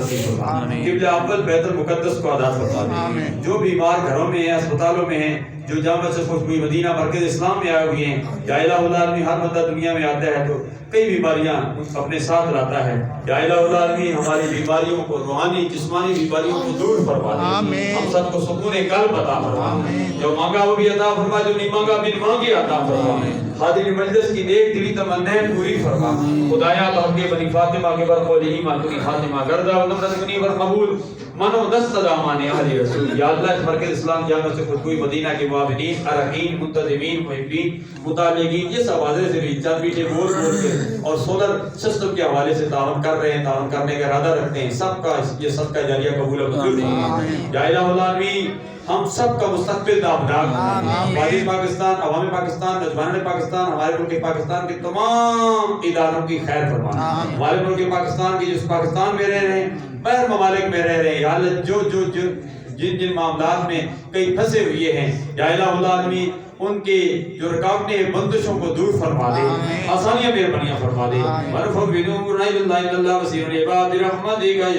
قبلہ اول بیت المقدس کو عطا فرما دے. جو بیمار گھروں میں ہیں، اسپتالوں میں ہیں، جو جامع سے خوشبوئی مدینہ مرکز اسلام میں آئے ہوئے ہیں، یا الہ العالمین ہر بندہ دنیا میں آتا ہے تو کئی بیماریاں اپنے ساتھ لاتا ہے. یا الہ العالمین ہماری بیماریوں کو، روحانی جسمانی بیماریوں کو دور فرما دے. ہم سب کو سکون قلب عطا فرما. جو مانگا وہ بھی عطا فرما، جو نہیں مانگا بن مانگے عطا فرما. حاضر مجلس کی نیک دلی تمنائیں پوری فرما. خدایا تو ہم کے بنی فاطمہ کے برخول ایمان کی خاتمہ گردہ و نمرت کنی بر قبول منو دست دامان اہل رسول. یا اللہ اس مرکز اسلام جامع سے خوشبوئی مدینہ کے معاونین، ارکین، منتظمین، محبین، متعلقین، یہ سب حاضر سے بھی چند میٹھے بول کے اور سولر سسٹم کے حوالے سے تعاون کر رہے ہیں، تعاون کرنے کا ارادہ رکھتے ہیں، سب کا یہ صدقہ جاریہ قبول و منظور فرما. یا الہ العالمین ہم سب کا مستقبل دامدار. وادی پاکستان، عوام پاکستان، نوجوانان پاکستان، ہمارے ملک پاکستان کے تمام اداروں کی خیر فرما. ہمارے ملک پاکستان کی جس پاکستان میں رہ رہے ہیں، غیر ممالک میں رہ رہے ہیں، یا اللہ جن معاملات میں کئی پھنسے ہوئے ہیں، یا الہ العالمین ان کے جو رکاوٹیں ہیں، بندشوں کو دور فرما دے، آسانیاں مہربانیاں فرما دے. ورفع بنور لا الہ الا اللہ وسیع العباد رحمتک.